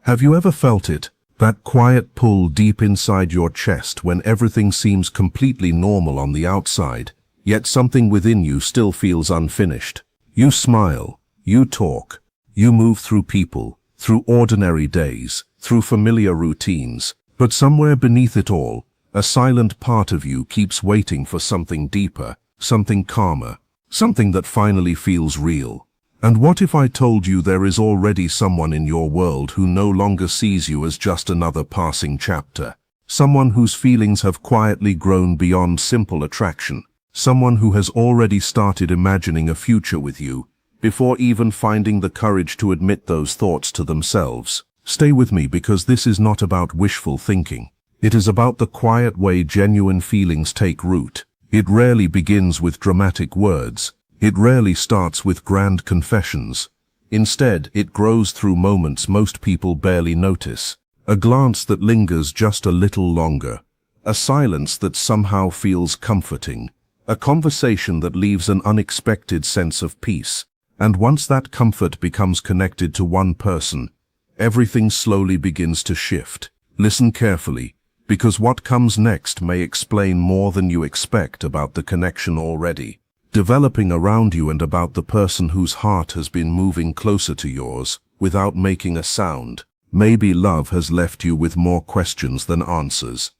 Have you ever felt it? That quiet pull deep inside your chest when everything seems completely normal on the outside, yet something within you still feels unfinished. You smile, you talk, you move through people, through ordinary days, through familiar routines, but somewhere beneath it all, a silent part of you keeps waiting for something deeper, something calmer, something that finally feels real. And what if I told you there is already someone in your world who no longer sees you as just another passing chapter? Someone whose feelings have quietly grown beyond simple attraction. Someone who has already started imagining a future with you, before even finding the courage to admit those thoughts to themselves. Stay with me, because this is not about wishful thinking. It is about the quiet way genuine feelings take root. It rarely begins with dramatic words. It rarely starts with grand confessions. Instead, it grows through moments most people barely notice. A glance that lingers just a little longer. A silence that somehow feels comforting. A conversation that leaves an unexpected sense of peace. And once that comfort becomes connected to one person, everything slowly begins to shift. Listen carefully, because what comes next may explain more than you expect about the connection already developing around you and about the person whose heart has been moving closer to yours without making a sound. Maybe love has left you with more questions than answers.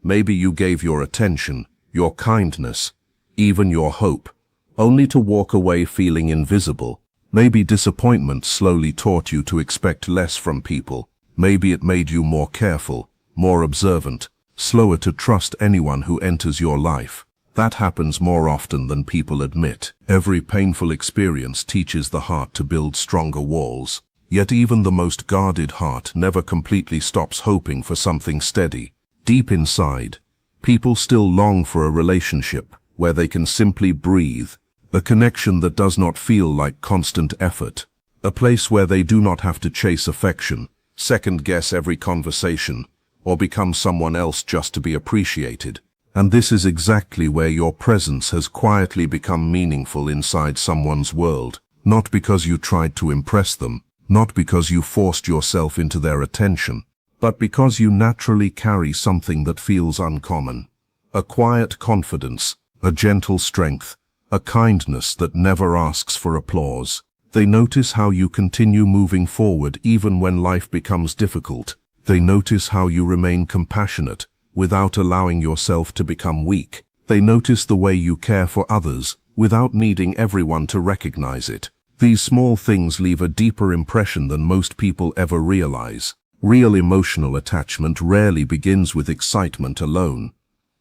Maybe you gave your attention, your kindness, even your hope, only to walk away feeling invisible. Maybe disappointment slowly taught you to expect less from people. Maybe it made you more careful, more observant, slower to trust anyone who enters your life. That happens more often than people admit. Every painful experience teaches the heart to build stronger walls. Yet even the most guarded heart never completely stops hoping for something steady. Deep inside, people still long for a relationship where they can simply breathe, a connection that does not feel like constant effort, a place where they do not have to chase affection, second-guess every conversation, or become someone else just to be appreciated. And this is exactly where your presence has quietly become meaningful inside someone's world, not because you tried to impress them, not because you forced yourself into their attention, but because you naturally carry something that feels uncommon. A quiet confidence, a gentle strength, a kindness that never asks for applause. They notice how you continue moving forward even when life becomes difficult. They notice how you remain compassionate, without allowing yourself to become weak. They notice the way you care for others, without needing everyone to recognize it. These small things leave a deeper impression than most people ever realize. Real emotional attachment rarely begins with excitement alone.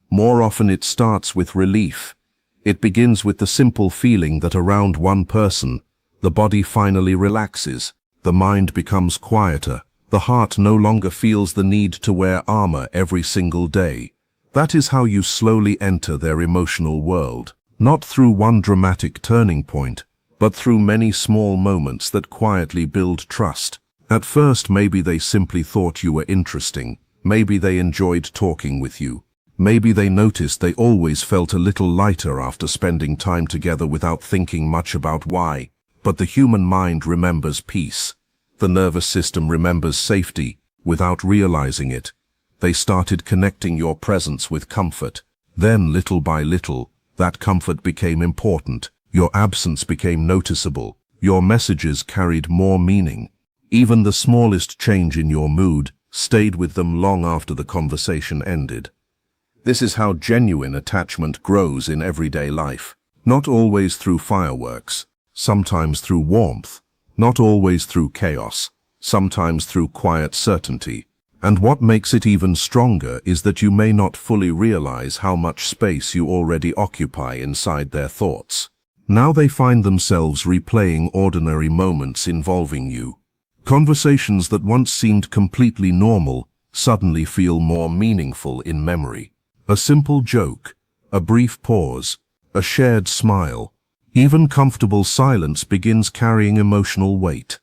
More often it starts with relief. It begins with the simple feeling that around one person, the body finally relaxes, the mind becomes quieter, the heart no longer feels the need to wear armor every single day. That is how you slowly enter their emotional world, not through one dramatic turning point, but through many small moments that quietly build trust. At first, maybe they simply thought you were interesting. Maybe they enjoyed talking with you. Maybe they noticed they always felt a little lighter after spending time together without thinking much about why. But the human mind remembers peace. The nervous system remembers safety without realizing it. They started connecting your presence with comfort. Then, little by little, that comfort became important. Your absence became noticeable. Your messages carried more meaning. Even the smallest change in your mood stayed with them long after the conversation ended. This is how genuine attachment grows in everyday life. Not always through fireworks, sometimes through warmth. Not always through chaos, sometimes through quiet certainty. And what makes it even stronger is that you may not fully realize how much space you already occupy inside their thoughts. Now they find themselves replaying ordinary moments involving you. Conversations that once seemed completely normal suddenly feel more meaningful in memory. A simple joke, a brief pause, a shared smile, even comfortable silence begins carrying emotional weight.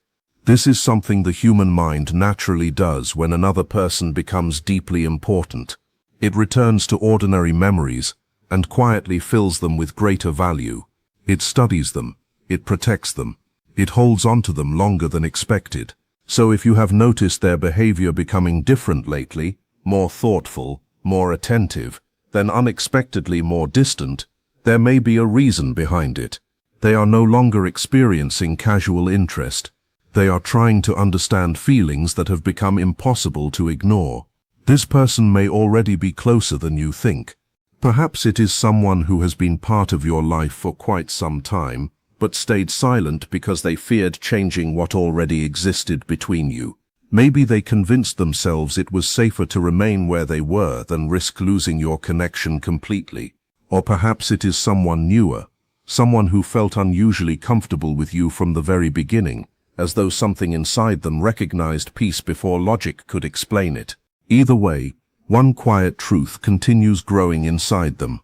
This is something the human mind naturally does when another person becomes deeply important. It returns to ordinary memories and quietly fills them with greater value. It studies them, it protects them, it holds on to them longer than expected. So if you have noticed their behavior becoming different lately, more thoughtful, more attentive, then unexpectedly more distant, there may be a reason behind it. They are no longer experiencing casual interest. They are trying to understand feelings that have become impossible to ignore. This person may already be closer than you think. Perhaps it is someone who has been part of your life for quite some time, but stayed silent because they feared changing what already existed between you. Maybe they convinced themselves it was safer to remain where they were than risk losing your connection completely. Or perhaps it is someone newer, someone who felt unusually comfortable with you from the very beginning, as though something inside them recognized peace before logic could explain it. Either way, one quiet truth continues growing inside them.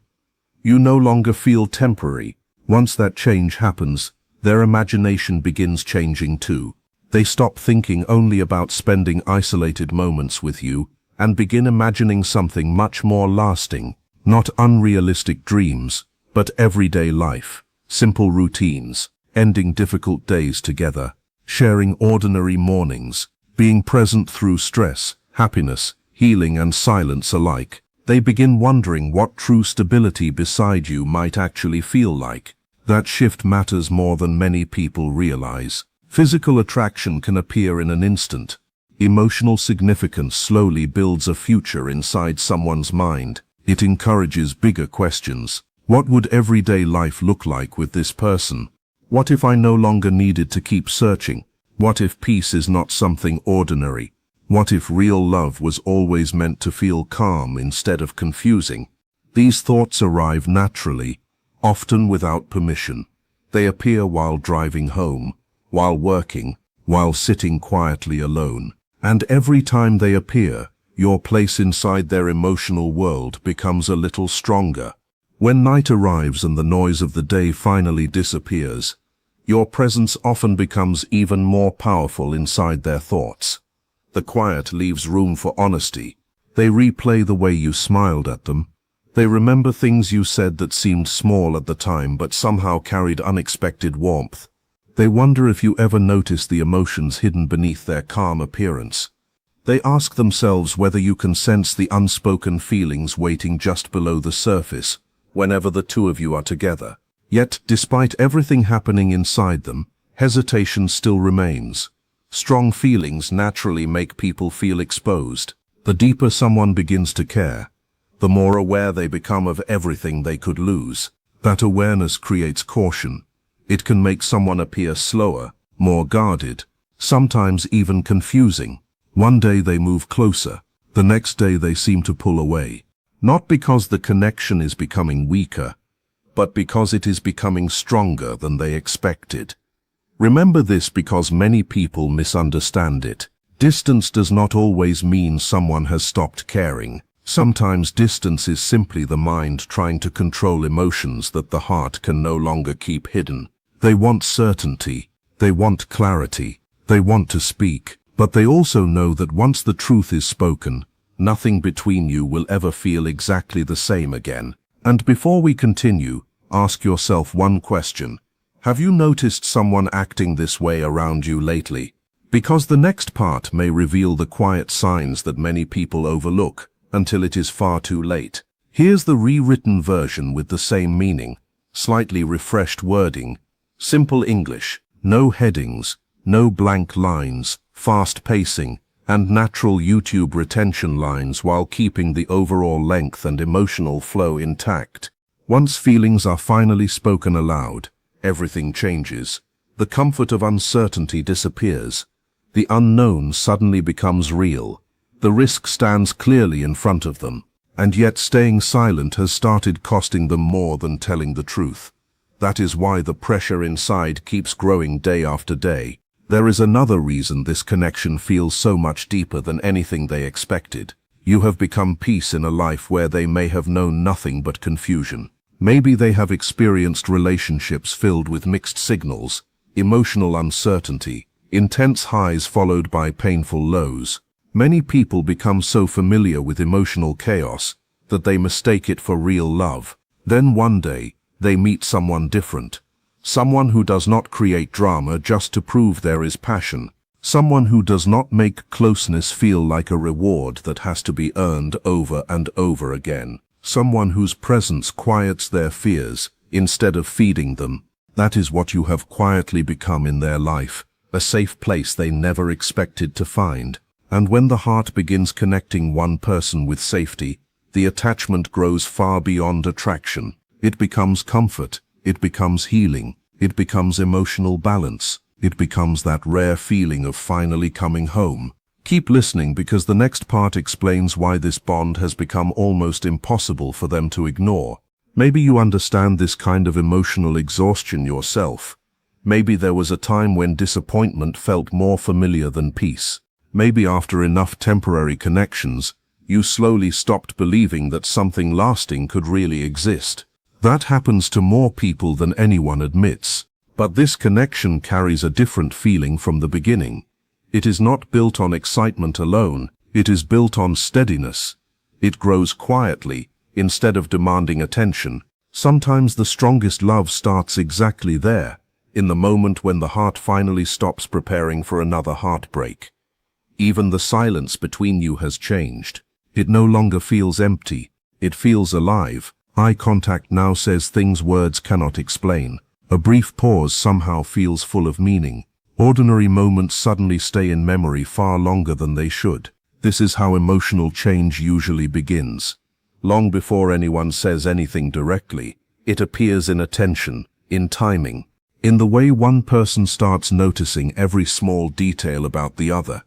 You no longer feel temporary. Once that change happens, their imagination begins changing too. They stop thinking only about spending isolated moments with you and begin imagining something much more lasting, not unrealistic dreams, but everyday life, simple routines, ending difficult days together, sharing ordinary mornings, being present through stress, happiness, healing and silence alike. They begin wondering what true stability beside you might actually feel like. That shift matters more than many people realize. Physical attraction can appear in an instant. Emotional significance slowly builds a future inside someone's mind. It encourages bigger questions. What would everyday life look like with this person? What if I no longer needed to keep searching? What if peace is not something ordinary? What if real love was always meant to feel calm instead of confusing? These thoughts arrive naturally, often without permission. They appear while driving home, while working, while sitting quietly alone. And every time they appear, your place inside their emotional world becomes a little stronger. When night arrives and the noise of the day finally disappears, your presence often becomes even more powerful inside their thoughts. The quiet leaves room for honesty. They replay the way you smiled at them. They remember things you said that seemed small at the time but somehow carried unexpected warmth. They wonder if you ever noticed the emotions hidden beneath their calm appearance. They ask themselves whether you can sense the unspoken feelings waiting just below the surface whenever the two of you are together. Yet, despite everything happening inside them, hesitation still remains. Strong feelings naturally make people feel exposed. The deeper someone begins to care, the more aware they become of everything they could lose. That awareness creates caution. It can make someone appear slower, more guarded, sometimes even confusing. One day they move closer, the next day they seem to pull away. Not because the connection is becoming weaker, but because it is becoming stronger than they expected. Remember this because many people misunderstand it. Distance does not always mean someone has stopped caring. Sometimes distance is simply the mind trying to control emotions that the heart can no longer keep hidden. They want certainty, they want clarity, they want to speak, but they also know that once the truth is spoken, nothing between you will ever feel exactly the same again. And before we continue, ask yourself one question. Have you noticed someone acting this way around you lately? Because the next part may reveal the quiet signs that many people overlook until it is far too late. Here's the rewritten version with the same meaning, slightly refreshed wording, simple English, no headings, no blank lines, fast pacing, and natural YouTube retention lines while keeping the overall length and emotional flow intact. Once feelings are finally spoken aloud, everything changes. The comfort of uncertainty disappears. The unknown suddenly becomes real. The risk stands clearly in front of them, and yet staying silent has started costing them more than telling the truth. That is why the pressure inside keeps growing day after day. There is another reason this connection feels so much deeper than anything they expected. You have become peace in a life where they may have known nothing but confusion. Maybe they have experienced relationships filled with mixed signals, emotional uncertainty, intense highs followed by painful lows. Many people become so familiar with emotional chaos that they mistake it for real love. Then one day, they meet someone different. Someone who does not create drama just to prove there is passion. Someone who does not make closeness feel like a reward that has to be earned over and over again. Someone whose presence quiets their fears instead of feeding them. That is what you have quietly become in their life, a safe place they never expected to find. And when the heart begins connecting one person with safety, the attachment grows far beyond attraction. It becomes comfort, it becomes healing, it becomes emotional balance, it becomes that rare feeling of finally coming home. Keep listening because the next part explains why this bond has become almost impossible for them to ignore. Maybe you understand this kind of emotional exhaustion yourself. Maybe there was a time when disappointment felt more familiar than peace. Maybe after enough temporary connections, you slowly stopped believing that something lasting could really exist. That happens to more people than anyone admits. But this connection carries a different feeling from the beginning. It is not built on excitement alone, it is built on steadiness. It grows quietly, instead of demanding attention. Sometimes the strongest love starts exactly there, in the moment when the heart finally stops preparing for another heartbreak. Even the silence between you has changed. It no longer feels empty, it feels alive. Eye contact now says things words cannot explain. A brief pause somehow feels full of meaning. Ordinary moments suddenly stay in memory far longer than they should. This is how emotional change usually begins. Long before anyone says anything directly, it appears in attention, in timing, in the way one person starts noticing every small detail about the other.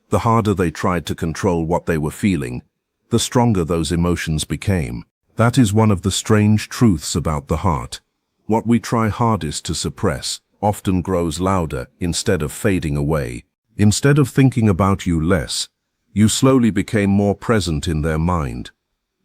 The harder they tried to control what they were feeling, the stronger those emotions became. That is one of the strange truths about the heart. What we try hardest to suppress often grows louder instead of fading away. Instead of thinking about you less, you slowly became more present in their mind.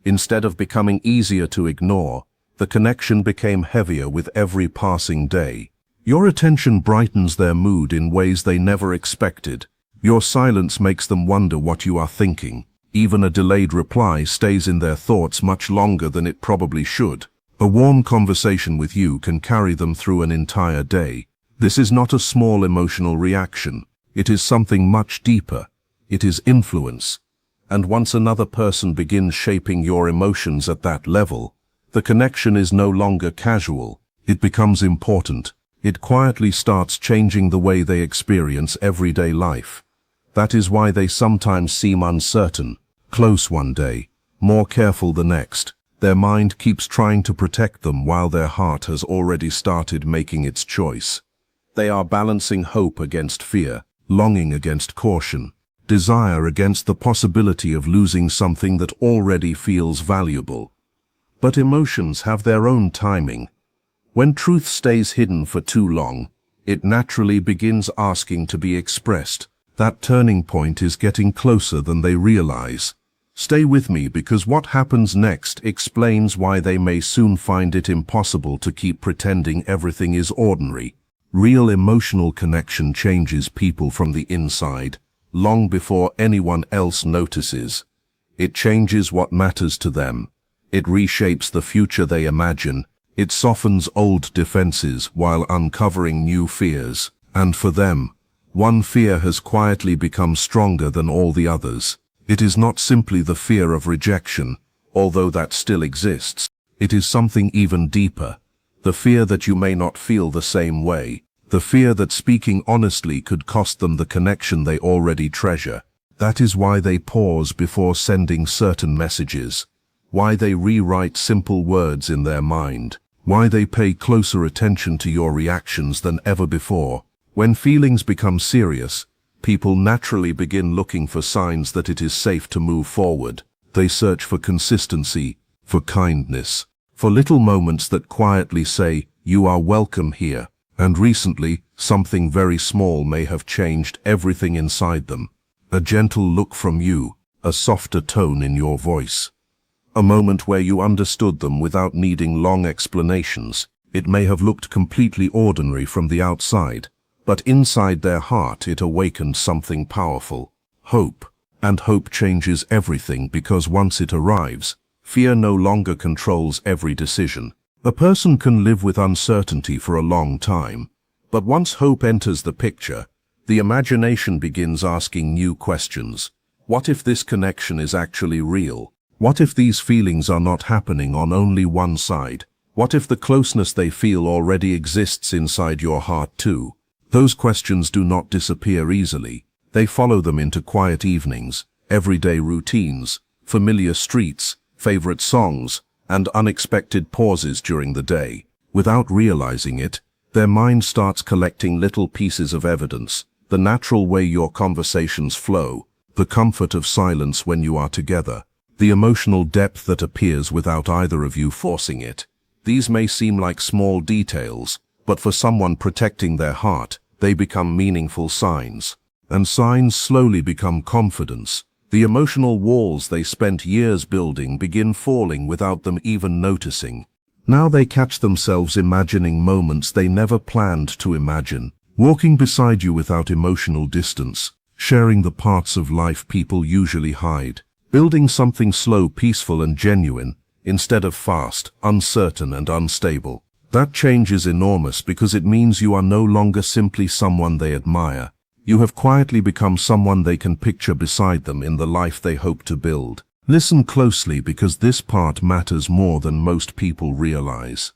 Instead of becoming easier to ignore, the connection became heavier with every passing day. Your attention brightens their mood in ways they never expected. Your silence makes them wonder what you are thinking. Even a delayed reply stays in their thoughts much longer than it probably should. A warm conversation with you can carry them through an entire day. This is not a small emotional reaction. It is something much deeper. It is influence. And once another person begins shaping your emotions at that level, the connection is no longer casual. It becomes important. It quietly starts changing the way they experience everyday life. That is why they sometimes seem uncertain, close one day, more careful the next. Their mind keeps trying to protect them while their heart has already started making its choice. They are balancing hope against fear, longing against caution, desire against the possibility of losing something that already feels valuable. But emotions have their own timing. When truth stays hidden for too long, it naturally begins asking to be expressed. That turning point is getting closer than they realize. Stay with me because what happens next explains why they may soon find it impossible to keep pretending everything is ordinary. Real emotional connection changes people from the inside, long before anyone else notices. It changes what matters to them. It reshapes the future they imagine. It softens old defenses while uncovering new fears. And for them, one fear has quietly become stronger than all the others. It is not simply the fear of rejection, although that still exists. It is something even deeper. The fear that you may not feel the same way. The fear that speaking honestly could cost them the connection they already treasure. That is why they pause before sending certain messages. Why they rewrite simple words in their mind. Why they pay closer attention to your reactions than ever before. When feelings become serious, people naturally begin looking for signs that it is safe to move forward. They search for consistency, for kindness, for little moments that quietly say, "You are welcome here." And recently, something very small may have changed everything inside them. A gentle look from you, a softer tone in your voice. A moment where you understood them without needing long explanations. It may have looked completely ordinary from the outside, but inside their heart it awakened something powerful. Hope. And hope changes everything because once it arrives, fear no longer controls every decision. A person can live with uncertainty for a long time, but once hope enters the picture, the imagination begins asking new questions. What if this connection is actually real? What if these feelings are not happening on only one side? What if the closeness they feel already exists inside your heart too? Those questions do not disappear easily. They follow them into quiet evenings, everyday routines, familiar streets, favorite songs, and unexpected pauses during the day. Without realizing it, their mind starts collecting little pieces of evidence, the natural way your conversations flow, the comfort of silence when you are together, the emotional depth that appears without either of you forcing it. These may seem like small details, but for someone protecting their heart, they become meaningful signs. And signs slowly become confidence. The emotional walls they spent years building begin falling without them even noticing. Now they catch themselves imagining moments they never planned to imagine, walking beside you without emotional distance, sharing the parts of life people usually hide, building something slow, peaceful, and genuine, instead of fast, uncertain, and unstable. That change is enormous because it means you are no longer simply someone they admire. You have quietly become someone they can picture beside them in the life they hope to build. Listen closely because this part matters more than most people realize.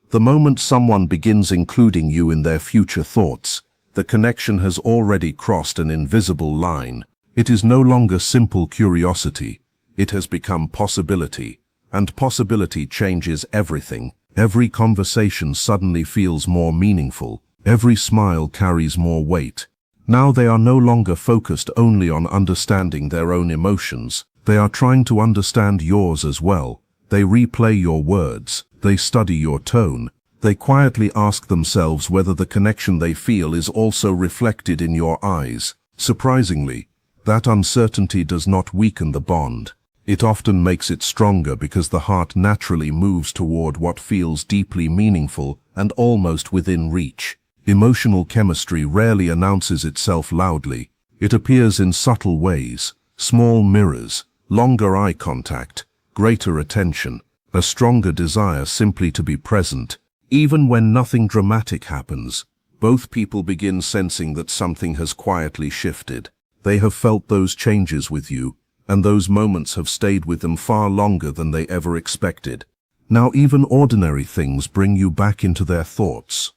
The moment someone begins including you in their future thoughts, the connection has already crossed an invisible line. It is no longer simple curiosity. It has become possibility. And possibility changes everything. Every conversation suddenly feels more meaningful. Every smile carries more weight. Now they are no longer focused only on understanding their own emotions. They are trying to understand yours as well. They replay your words. They study your tone. They quietly ask themselves whether the connection they feel is also reflected in your eyes. Surprisingly, that uncertainty does not weaken the bond. It often makes it stronger because the heart naturally moves toward what feels deeply meaningful and almost within reach. Emotional chemistry rarely announces itself loudly. It appears in subtle ways, small mirrors, longer eye contact, greater attention, a stronger desire simply to be present. Even when nothing dramatic happens, both people begin sensing that something has quietly shifted. They have felt those changes with you, and those moments have stayed with them far longer than they ever expected. Now even ordinary things bring you back into their thoughts.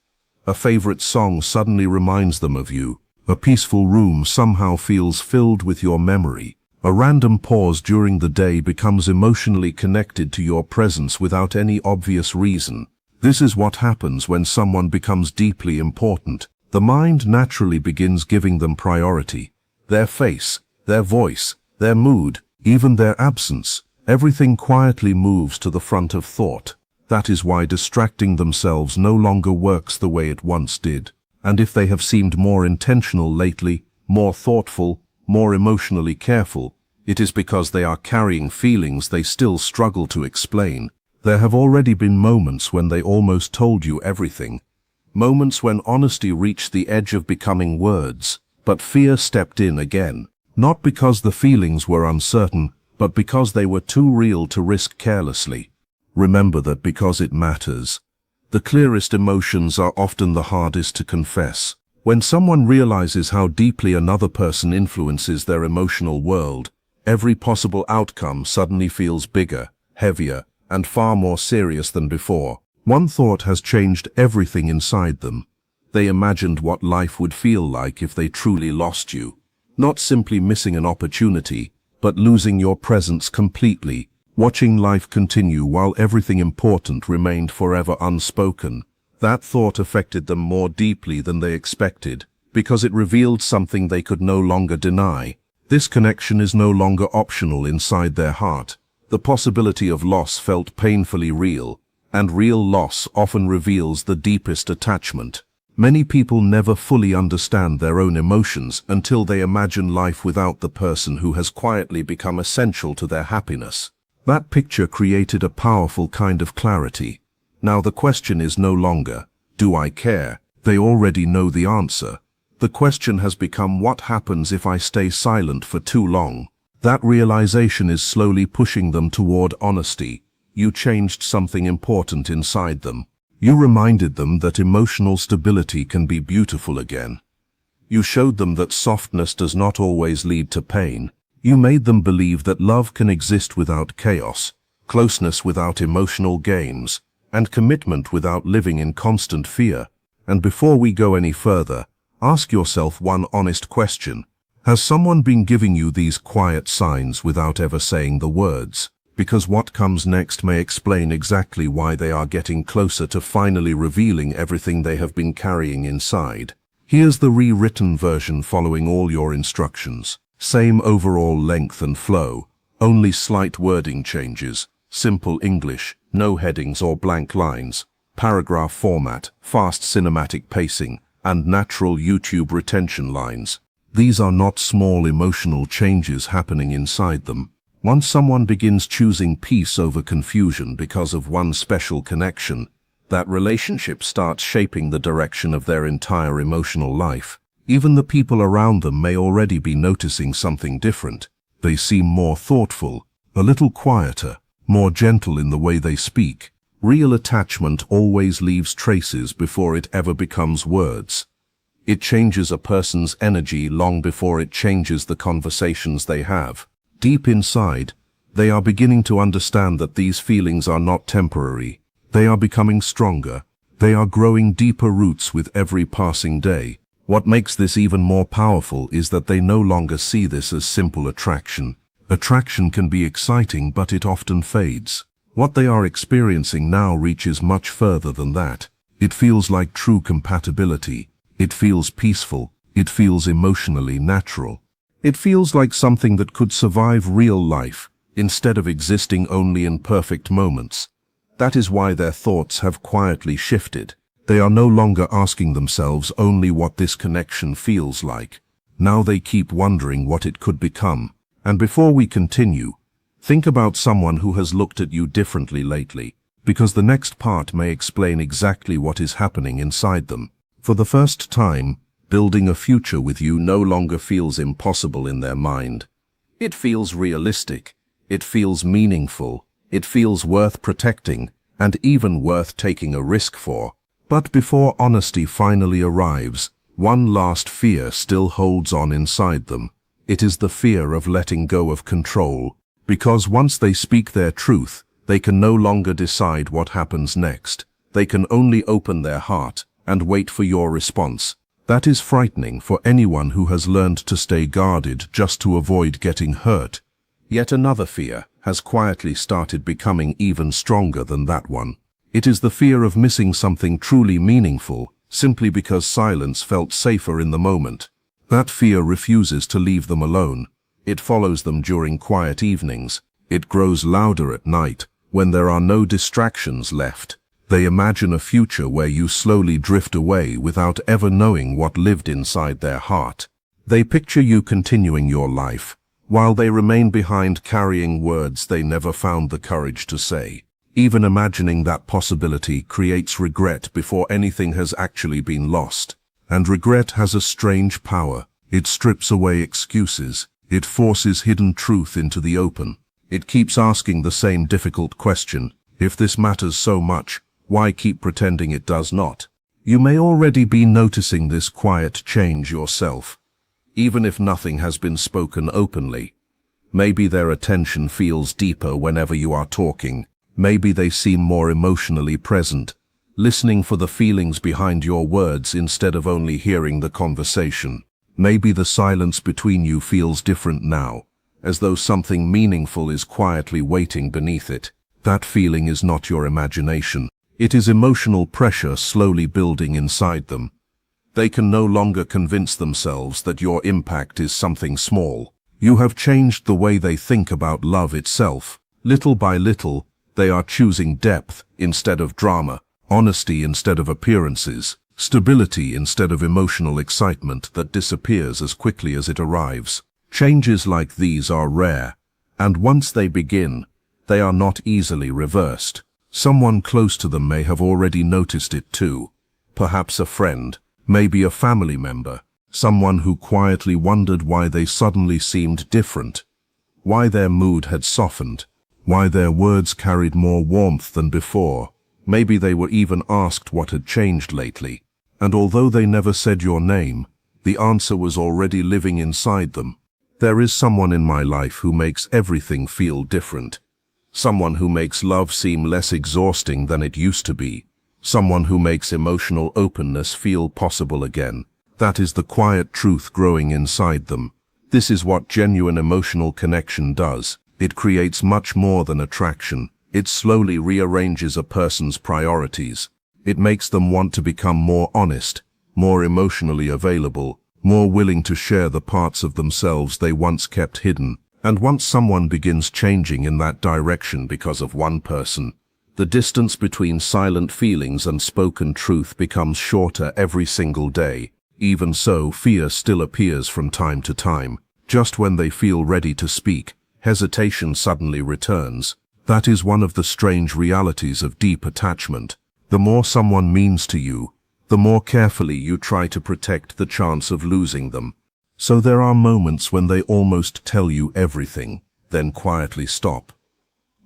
A favorite song suddenly reminds them of you. A peaceful room somehow feels filled with your memory. A random pause during the day becomes emotionally connected to your presence without any obvious reason. This is what happens when someone becomes deeply important. The mind naturally begins giving them priority. Their face, their voice, their mood, even their absence, everything quietly moves to the front of thought. That is why distracting themselves no longer works the way it once did. And if they have seemed more intentional lately, more thoughtful, more emotionally careful, it is because they are carrying feelings they still struggle to explain. There have already been moments when they almost told you everything. Moments when honesty reached the edge of becoming words, but fear stepped in again. Not because the feelings were uncertain, but because they were too real to risk carelessly. Remember that because it matters. The clearest emotions are often the hardest to confess. When someone realizes how deeply another person influences their emotional world, every possible outcome suddenly feels bigger, heavier, and far more serious than before. One thought has changed everything inside them. They imagined what life would feel like if they truly lost you. Not simply missing an opportunity, but losing your presence completely. Watching life continue while everything important remained forever unspoken. That thought affected them more deeply than they expected, because it revealed something they could no longer deny. This connection is no longer optional inside their heart. The possibility of loss felt painfully real, and real loss often reveals the deepest attachment. Many people never fully understand their own emotions until they imagine life without the person who has quietly become essential to their happiness. That picture created a powerful kind of clarity. Now the question is no longer, do I care? They already know the answer. The question has become, what happens if I stay silent for too long? That realization is slowly pushing them toward honesty. You changed something important inside them. You reminded them that emotional stability can be beautiful again. You showed them that softness does not always lead to pain. You made them believe that love can exist without chaos, closeness without emotional games, and commitment without living in constant fear. And before we go any further, ask yourself one honest question. Has someone been giving you these quiet signs without ever saying the words? Because what comes next may explain exactly why they are getting closer to finally revealing everything they have been carrying inside. Here's the rewritten version following all your instructions. Same overall length and flow, only slight wording changes, simple English, no headings or blank lines, paragraph format, fast cinematic pacing, and natural YouTube retention lines. These are not small emotional changes happening inside them. Once someone begins choosing peace over confusion because of one special connection, that relationship starts shaping the direction of their entire emotional life. Even the people around them may already be noticing something different. They seem more thoughtful, a little quieter, more gentle in the way they speak. Real attachment always leaves traces before it ever becomes words. It changes a person's energy long before it changes the conversations they have. Deep inside, they are beginning to understand that these feelings are not temporary. They are becoming stronger. They are growing deeper roots with every passing day. What makes this even more powerful is that they no longer see this as simple attraction. Attraction can be exciting, but it often fades. What they are experiencing now reaches much further than that. It feels like true compatibility. It feels peaceful. It feels emotionally natural. It feels like something that could survive real life, instead of existing only in perfect moments. That is why their thoughts have quietly shifted. They are no longer asking themselves only what this connection feels like. Now they keep wondering what it could become. And before we continue, think about someone who has looked at you differently lately, because the next part may explain exactly what is happening inside them. For the first time, building a future with you no longer feels impossible in their mind. It feels realistic. It feels meaningful. It feels worth protecting, and even worth taking a risk for. But before honesty finally arrives, one last fear still holds on inside them. It is the fear of letting go of control, because once they speak their truth, they can no longer decide what happens next. They can only open their heart and wait for your response. That is frightening for anyone who has learned to stay guarded just to avoid getting hurt. Yet another fear has quietly started becoming even stronger than that one. It is the fear of missing something truly meaningful, simply because silence felt safer in the moment. That fear refuses to leave them alone. It follows them during quiet evenings. It grows louder at night, when there are no distractions left. They imagine a future where you slowly drift away without ever knowing what lived inside their heart. They picture you continuing your life, while they remain behind carrying words they never found the courage to say. Even imagining that possibility creates regret before anything has actually been lost. And regret has a strange power. It strips away excuses. It forces hidden truth into the open. It keeps asking the same difficult question. If this matters so much, why keep pretending it does not? You may already be noticing this quiet change yourself, even if nothing has been spoken openly. Maybe their attention feels deeper whenever you are talking. Maybe they seem more emotionally present, listening for the feelings behind your words instead of only hearing the conversation. Maybe the silence between you feels different now, as though something meaningful is quietly waiting beneath it. That feeling is not your imagination. It is emotional pressure slowly building inside them. They can no longer convince themselves that your impact is something small. You have changed the way they think about love itself. Little by little, they are choosing depth instead of drama, honesty instead of appearances, stability instead of emotional excitement that disappears as quickly as it arrives. Changes like these are rare, and once they begin, they are not easily reversed. Someone close to them may have already noticed it too. Perhaps a friend, maybe a family member, someone who quietly wondered why they suddenly seemed different, why their mood had softened, why their words carried more warmth than before. Maybe they were even asked what had changed lately. And although they never said your name, The answer was already living inside them. There is someone in my life who makes everything feel different. Someone who makes love seem less exhausting than it used to be. Someone who makes emotional openness feel possible again. That is the quiet truth growing inside them. This is what genuine emotional connection does. It creates much more than attraction. It slowly rearranges a person's priorities. It makes them want to become more honest, more emotionally available, more willing to share the parts of themselves they once kept hidden. And once someone begins changing in that direction because of one person, the distance between silent feelings and spoken truth becomes shorter every single day. Even so, fear still appears from time to time. Just when they feel ready to speak, hesitation suddenly returns. That is one of the strange realities of deep attachment. The more someone means to you, the more carefully you try to protect the chance of losing them. So there are moments when they almost tell you everything, then quietly stop.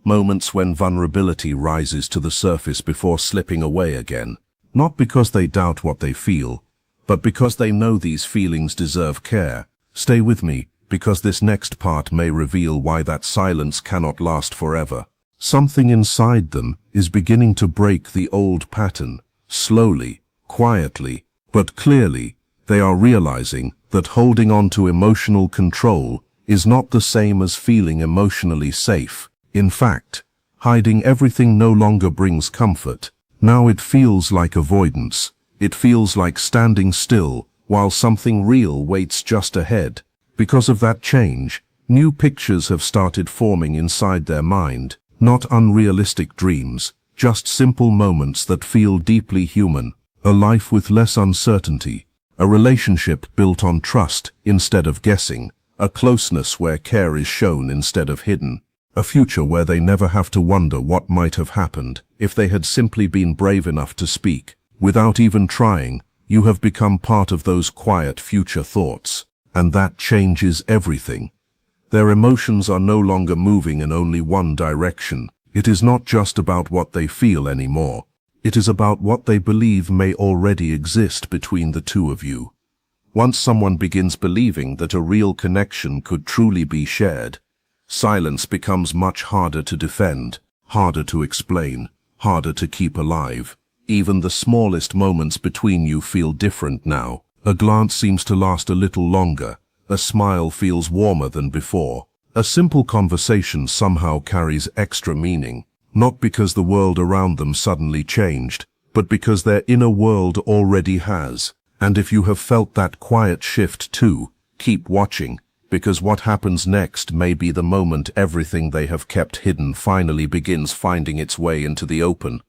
Moments when vulnerability rises to the surface before slipping away again. Not because they doubt what they feel, but because they know these feelings deserve care. Stay with me, because this next part may reveal why that silence cannot last forever. Something inside them is beginning to break the old pattern. Slowly, quietly, but clearly, they are realizing that holding on to emotional control is not the same as feeling emotionally safe. In fact, hiding everything no longer brings comfort. Now it feels like avoidance. It feels like standing still while something real waits just ahead. Because of that change, new pictures have started forming inside their mind. Not unrealistic dreams, just simple moments that feel deeply human. A life with less uncertainty. A relationship built on trust instead of guessing. A closeness where care is shown instead of hidden. A future where they never have to wonder what might have happened if they had simply been brave enough to speak. Without even trying, you have become part of those quiet future thoughts. And that changes everything. Their emotions are no longer moving in only one direction. It is not just about what they feel anymore. It is about what they believe may already exist between the two of you. Once someone begins believing that a real connection could truly be shared, silence becomes much harder to defend, harder to explain, harder to keep alive. Even the smallest moments between you feel different now. A glance seems to last a little longer. A smile feels warmer than before. A simple conversation somehow carries extra meaning, not because the world around them suddenly changed, but because their inner world already has. And if you have felt that quiet shift too, keep watching, because what happens next may be the moment everything they have kept hidden finally begins finding its way into the open.